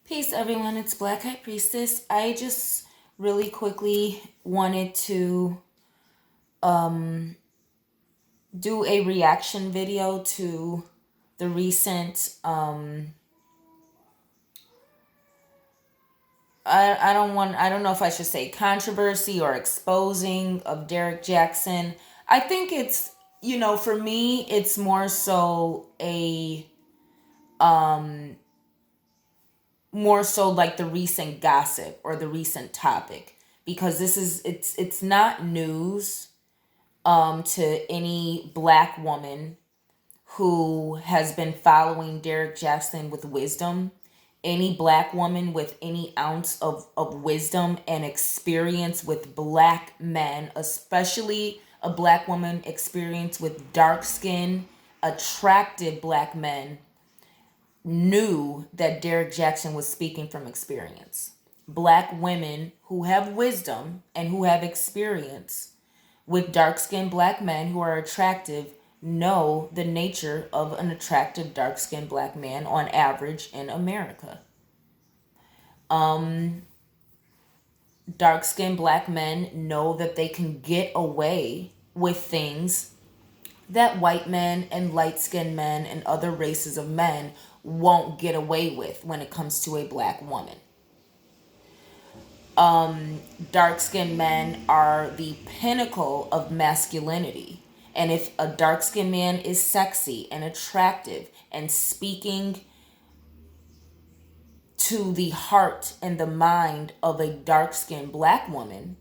Peace, everyone. It's BlackHighPriestess. I just really quickly wanted to do a reaction video to the recent I don't know if I should say controversy or exposing of Derrick Jaxn. I think it's, for me it's more so a more so like the recent gossip or the recent topic, because it's not news to any black woman who has been following Derrick Jaxn with wisdom. Any black woman with any ounce of wisdom and experience with black men, especially a black woman experience with dark skin, attractive black men, knew that Derrick Jaxn was speaking from experience. Black women who have wisdom and who have experience with dark-skinned black men who are attractive know the nature of an attractive dark-skinned black man on average in America. Dark-skinned black men know that they can get away with things that white men and light-skinned men and other races of men won't get away with when it comes to a black woman. Dark-skinned men are the pinnacle of masculinity. And if a dark-skinned man is sexy and attractive and speaking to the heart and the mind of a dark-skinned black woman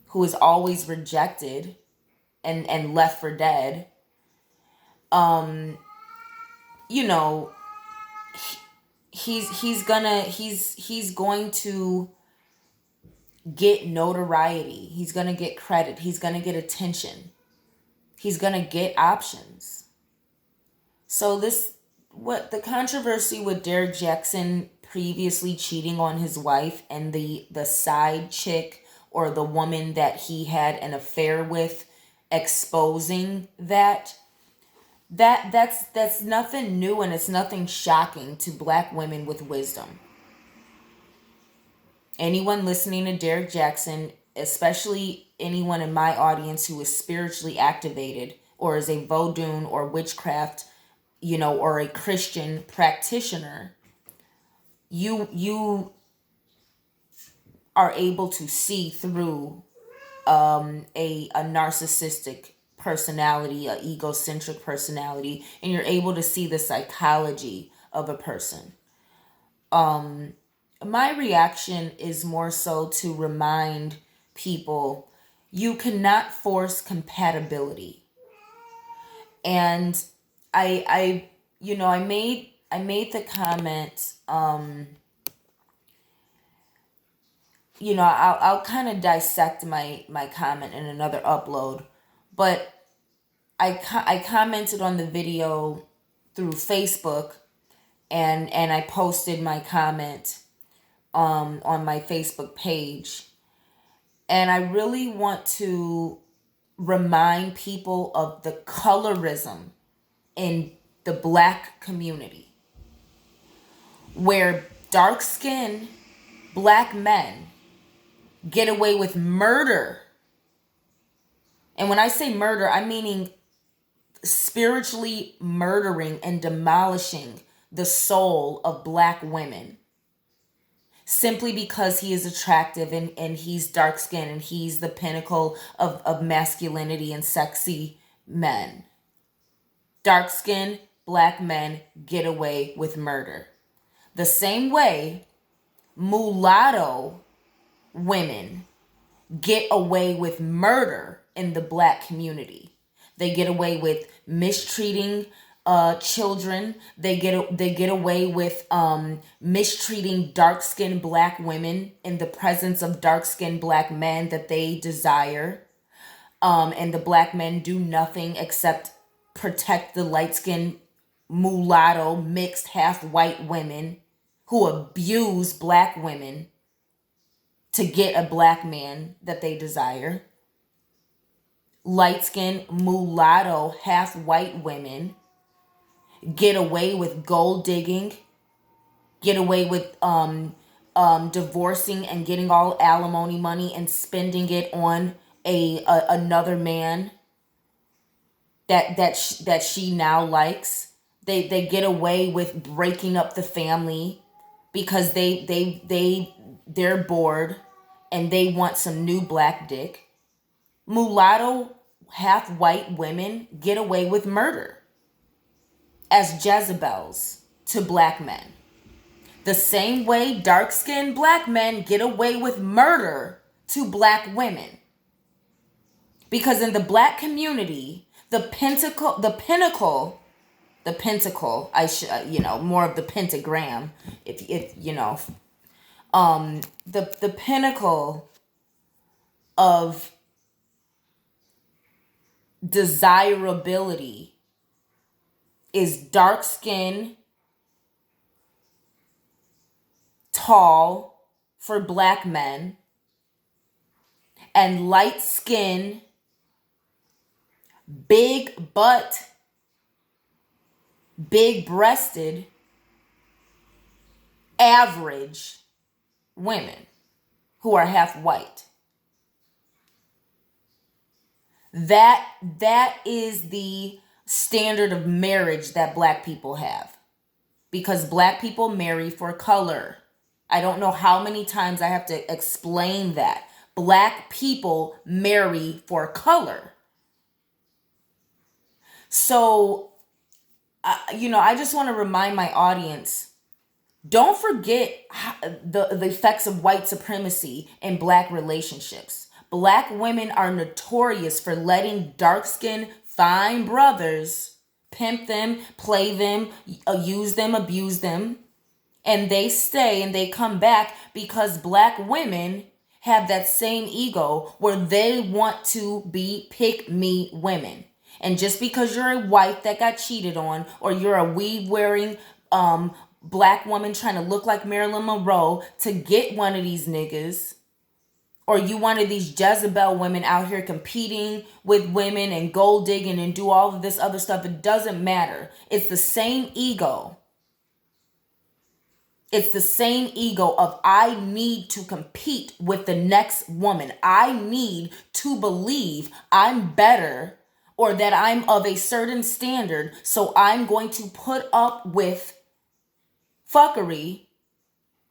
who is always rejected and left for dead, you know, he's going to get notoriety. He's going to get credit. He's going to get attention. He's going to get options. So what the controversy with Derrick Jaxn previously cheating on his wife and the side chick or the woman that he had an affair with exposing that's nothing new, and it's nothing shocking to black women with wisdom. Anyone listening to Derrick Jaxn, especially anyone in my audience who is spiritually activated or is a Vodun or witchcraft, or a Christian practitioner, you are able to see through a narcissistic personality, a egocentric personality, and you're able to see the psychology of a person. My reaction is more so to remind people you cannot force compatibility. And I made the comment, I'll kind of dissect my comment in another upload, but I commented on the video through Facebook, and I posted my comment on my Facebook page. And I really want to remind people of the colorism in the black community, where dark-skinned black men get away with murder. And when I say murder, I'm meaning spiritually murdering and demolishing the soul of black women, simply because he is attractive and he's dark-skinned and he's the pinnacle of masculinity and sexy men. Dark-skinned black men get away with murder. The same way mulatto women get away with murder in the black community. They get away with mistreating children. They get away with mistreating dark-skinned black women in the presence of dark-skinned black men that they desire. And the black men do nothing except protect the light-skinned mulatto mixed half-white women who abuse black women to get a black man that they desire. Light-skinned mulatto half-white women get away with gold digging get away with divorcing and getting all alimony money and spending it on another man that she now likes. They get away with breaking up the family because they're bored and they want some new black dick. Mulatto, half white women get away with murder as Jezebels to black men. The same way dark-skinned black men get away with murder to black women. Because in the black community, the pinnacle, I should, more of the pentagram, if the pinnacle of desirability is dark skin, tall for black men, and light skin, big butt, big breasted, average women who are half white. That is the standard of marriage that black people have. Because black people marry for color. I don't know how many times I have to explain that. Black people marry for color. So, I just want to remind my audience, don't forget the effects of white supremacy in black relationships. Black women are notorious for letting dark-skinned, fine brothers pimp them, play them, use them, abuse them. And they stay and they come back because black women have that same ego where they want to be pick-me women. And just because you're a wife that got cheated on, or you're a weave-wearing black woman trying to look like Marilyn Monroe to get one of these niggas, or you one of these Jezebel women out here competing with women and gold digging and do all of this other stuff, it doesn't matter. It's the same ego. It's the same ego of I need to compete with the next woman. I need to believe I'm better or that I'm of a certain standard. So I'm going to put up with fuckery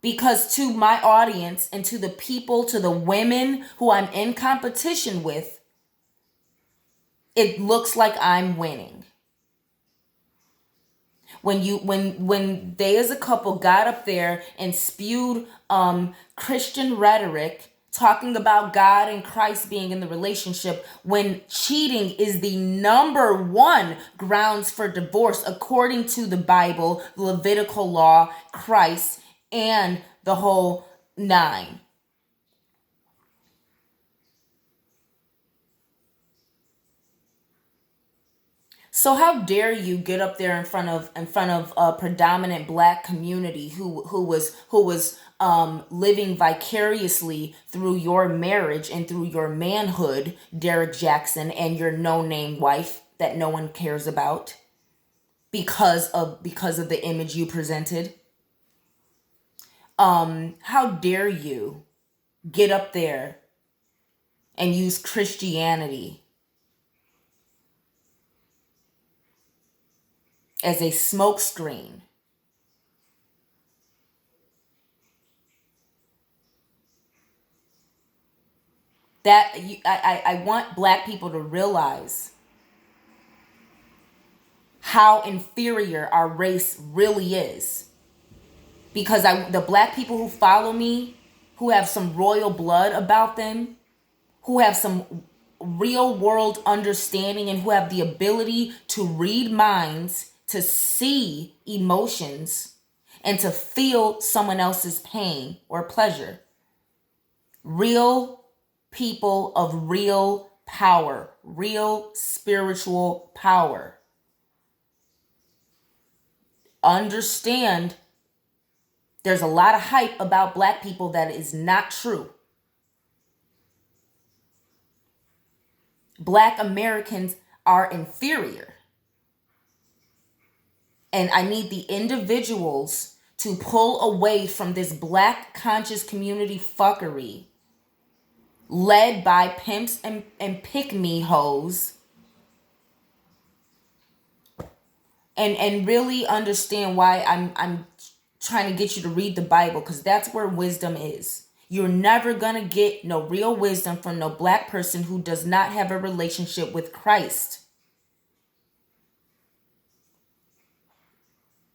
because to my audience and to the people, to the women who I'm in competition with, it looks like I'm winning. When they as a couple got up there and spewed Christian rhetoric talking about God and Christ being in the relationship, when cheating is the number one grounds for divorce according to the Bible, the Levitical law, Christ, and the whole nine. So how dare you get up there in front of a predominant black community who was living vicariously through your marriage and through your manhood, Derrick Jaxn, and your no-name wife that no one cares about because of the image you presented. How dare you get up there and use Christianity as a smokescreen that I want black people to realize how inferior our race really is. Because the black people who follow me, who have some royal blood about them, who have some real world understanding and who have the ability to read minds, to see emotions, and to feel someone else's pain or pleasure. Real people of real power, real spiritual power. Understand there's a lot of hype about black people that is not true. Black Americans are inferior. And I need the individuals to pull away from this black conscious community fuckery led by pimps and pick-me hoes, and really understand why I'm trying to get you to read the Bible, because that's where wisdom is. You're never gonna get no real wisdom from no black person who does not have a relationship with Christ.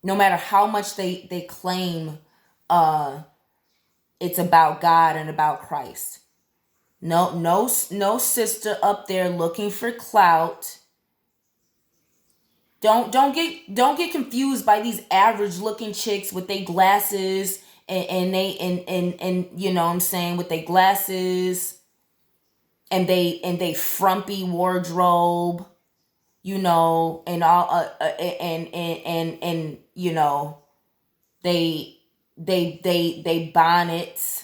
No matter how much they claim it's about God and about Christ. No sister up there looking for clout. Don't get confused by these average looking chicks with their glasses and you know what I'm saying, with their glasses and they frumpy wardrobe, you know, and all and you know, they bonnets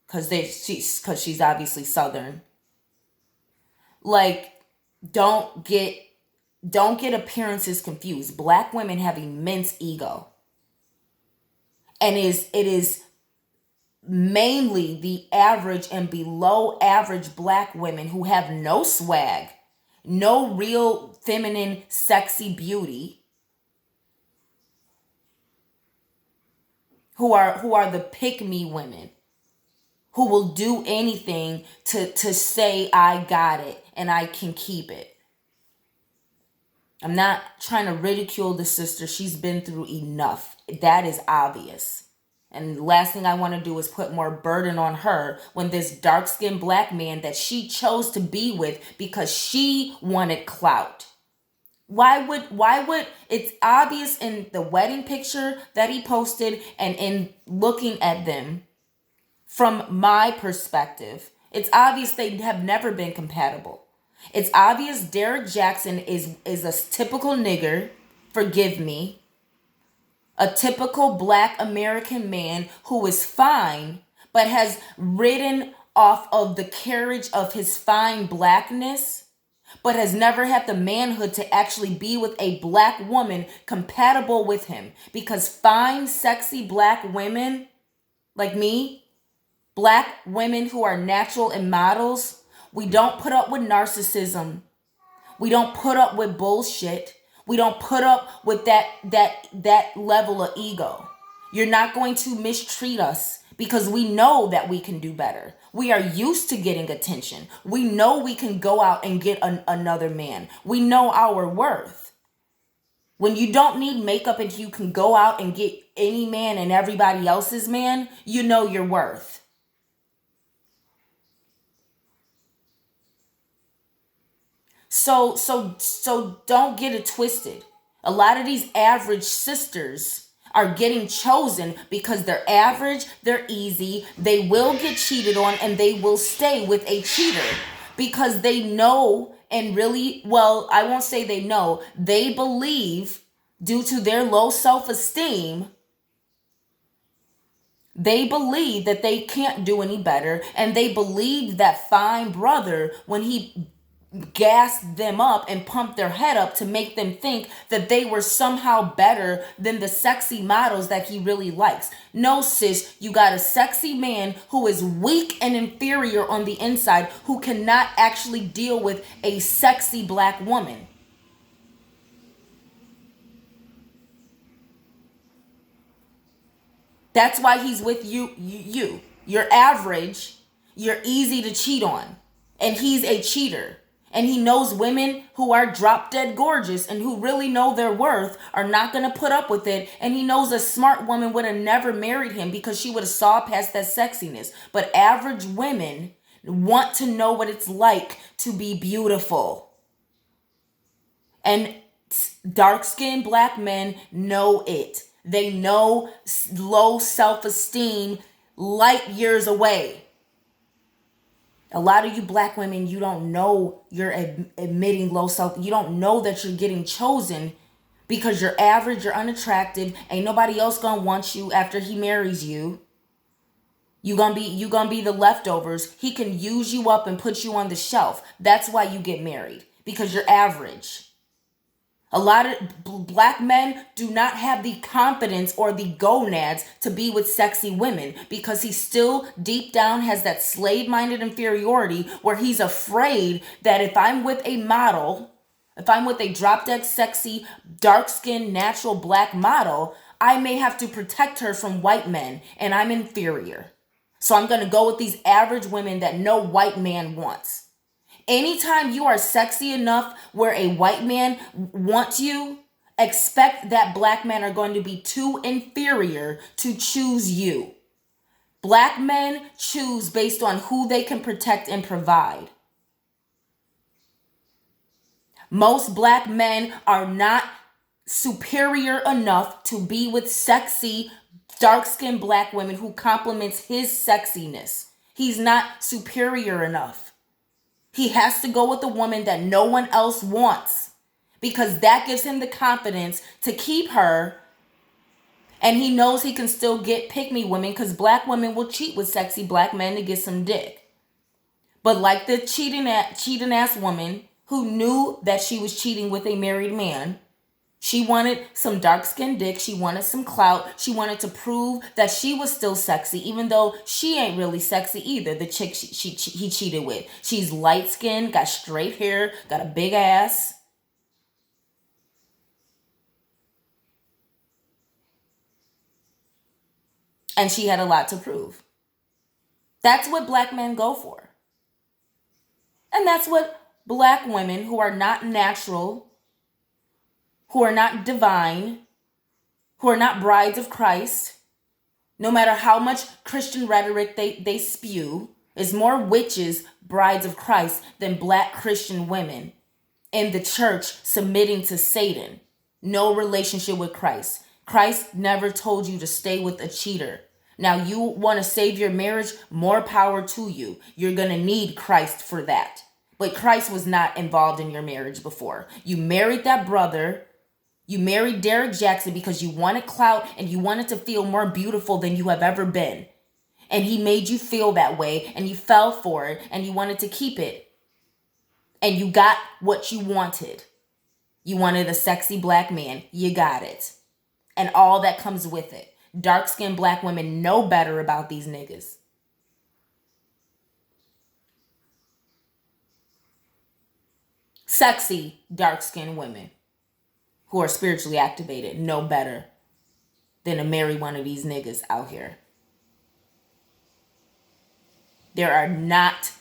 because she's obviously Southern. Like, don't get appearances confused. Black women have immense ego. And it is mainly the average and below average black women who have no swag, no real feminine, sexy beauty, who are the pick-me women, who will do anything to say I got it and I can keep it. I'm not trying to ridicule the sister. She's been through enough. That is obvious. And the last thing I want to do is put more burden on her when this dark-skinned black man that she chose to be with because she wanted clout. Why would it's obvious in the wedding picture that he posted and in looking at them from my perspective, it's obvious they have never been compatible. It's obvious Derrick Jaxn is a typical nigger, forgive me, a typical black American man who is fine, but has ridden off of the carriage of his fine blackness, but has never had the manhood to actually be with a black woman compatible with him. Because fine, sexy black women like me, black women who are natural and models, we don't put up with narcissism. We don't put up with bullshit. We don't put up with that level of ego. You're not going to mistreat us because we know that we can do better. We are used to getting attention. We know we can go out and get another man. We know our worth. When you don't need makeup and you can go out and get any man and everybody else's man, you know your worth. So don't get it twisted. A lot of these average sisters are getting chosen because they're average, they're easy, they will get cheated on, and they will stay with a cheater because they know, and really, well, I won't say they know, they believe, due to their low self-esteem, they believe that they can't do any better, and they believe that fine brother when he gassed them up and pumped their head up to make them think that they were somehow better than the sexy models that he really likes. No, sis, you got a sexy man who is weak and inferior on the inside, who cannot actually deal with a sexy black woman. That's why he's with you. You're average, you're easy to cheat on, and he's a cheater. And he knows women who are drop dead gorgeous and who really know their worth are not going to put up with it. And he knows a smart woman would have never married him because she would have saw past that sexiness. But average women want to know what it's like to be beautiful. And dark-skinned black men know it. They know low self-esteem light years away. A lot of you black women, you don't know you're admitting low self. You don't know that you're getting chosen because you're average, you're unattractive. Ain't nobody else gonna want you after he marries you. You gonna be the leftovers. He can use you up and put you on the shelf. That's why you get married, because you're average. A lot of black men do not have the confidence or the gonads to be with sexy women because he still deep down has that slave-minded inferiority where he's afraid that if I'm with a model, if I'm with a drop-dead sexy, dark-skinned, natural black model, I may have to protect her from white men and I'm inferior. So I'm going to go with these average women that no white man wants. Anytime you are sexy enough where a white man wants you, expect that black men are going to be too inferior to choose you. Black men choose based on who they can protect and provide. Most black men are not superior enough to be with sexy, dark-skinned black women who complements his sexiness. He's not superior enough. He has to go with a woman that no one else wants because that gives him the confidence to keep her. And he knows he can still get pick-me women because black women will cheat with sexy black men to get some dick. But like the cheating ass woman who knew that she was cheating with a married man, she wanted some dark-skinned dick. She wanted some clout. She wanted to prove that she was still sexy, even though she ain't really sexy either. The chick he cheated with. She's light-skinned, got straight hair, got a big ass. And she had a lot to prove. That's what black men go for. And that's what black women who are not natural, who are not divine, who are not brides of Christ, no matter how much Christian rhetoric they spew, is more witches, brides of Christ, than black Christian women in the church submitting to Satan. No relationship with Christ. Christ never told you to stay with a cheater. Now you want to save your marriage, more power to you. You're going to need Christ for that. But Christ was not involved in your marriage before. You married that brother. You married Derrick Jaxn because you wanted clout and you wanted to feel more beautiful than you have ever been. And he made you feel that way and you fell for it and you wanted to keep it. And you got what you wanted. You wanted a sexy black man. You got it. And all that comes with it. Dark-skinned black women know better about these niggas. Sexy, dark-skinned women who are spiritually activated know better than to marry one of these niggas out here. There are not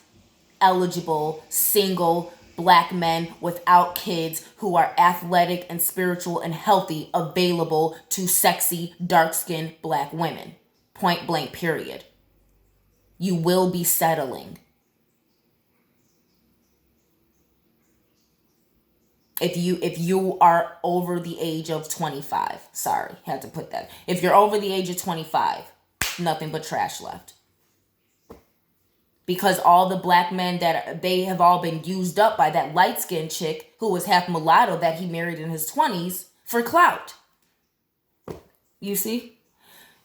eligible, single black men without kids who are athletic and spiritual and healthy available to sexy, dark-skinned black women. Point blank, period. You will be settling. If you are over the age of 25, sorry, had to put that. If you're over the age of 25, nothing but trash left. Because all the black men that they have all been used up by that light-skinned chick who was half mulatto that he married in his 20s for clout. You see?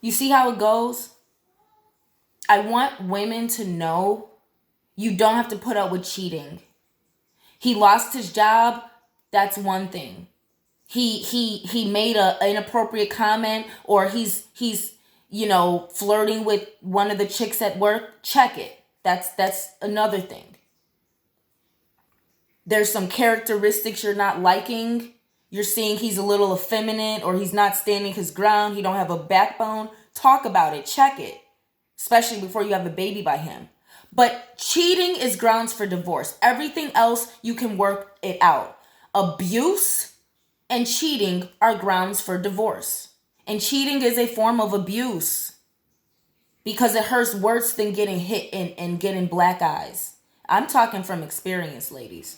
You see how it goes? I want women to know you don't have to put up with cheating. He lost his job. That's one thing. He made an inappropriate comment, or he's flirting with one of the chicks at work. Check it. That's another thing. There's some characteristics you're not liking. You're seeing he's a little effeminate, or he's not standing his ground. He don't have a backbone. Talk about it. Check it. Especially before you have a baby by him. But cheating is grounds for divorce. Everything else, you can work it out. Abuse and cheating are grounds for divorce. And cheating is a form of abuse because it hurts worse than getting hit and getting black eyes. I'm talking from experience, ladies.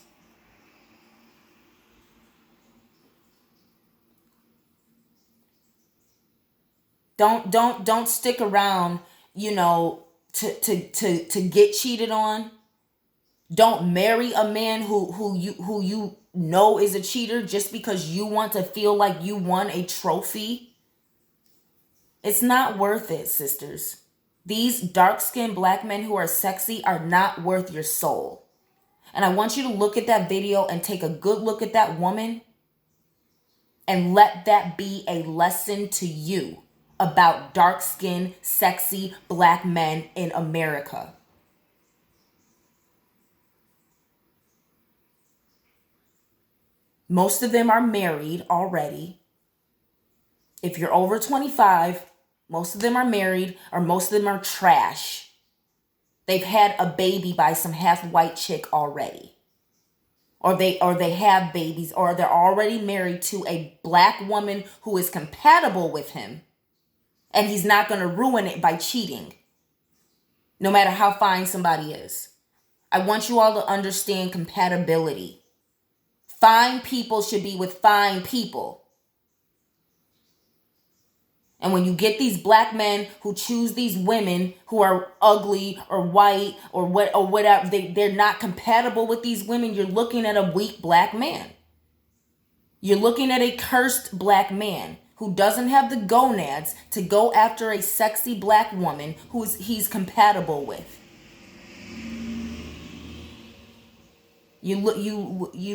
Don't stick around, to get cheated on. Don't marry a man who you know is a cheater just because you want to feel like you won a trophy. It's not worth it, sisters. These dark-skinned black men who are sexy are not worth your soul. And I want you to look at that video and take a good look at that woman And let that be a lesson to you about dark-skinned, sexy black men in America. Most of them are married already. If you're over 25, most of them are married, or most of them are trash. They've had a baby by some half-white chick already. Or they have babies, or they're already married to a black woman who is compatible with him. And he's not going to ruin it by cheating, no matter how fine somebody is. I want you all to understand compatibility. Fine people should be with fine people. And when you get these black men who choose these women who are ugly or white or whatever, they're not compatible with these women, you're looking at a weak black man. You're looking at a cursed black man who doesn't have the gonads to go after a sexy black woman who he's compatible with. You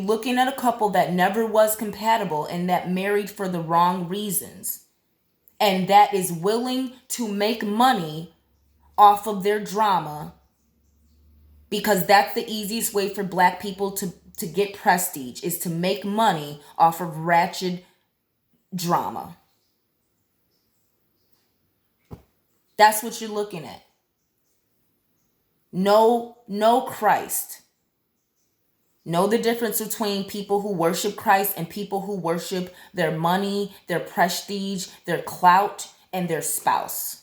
looking at a couple that never was compatible and that married for the wrong reasons, and that is willing to make money off of their drama, because that's the easiest way for black people to get prestige, is to make money off of ratchet drama. That's what you're looking at. Know Christ. Know the difference between people who worship Christ and people who worship their money, their prestige, their clout, and their spouse.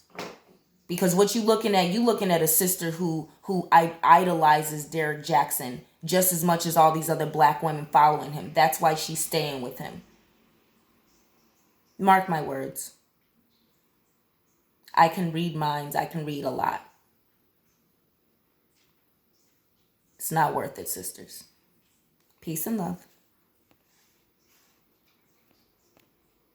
Because what you're looking at a sister who idolizes Derrick Jaxn just as much as all these other black women following him. That's why she's staying with him. Mark my words. I can read minds. I can read a lot. It's not worth it, sisters. Peace and love.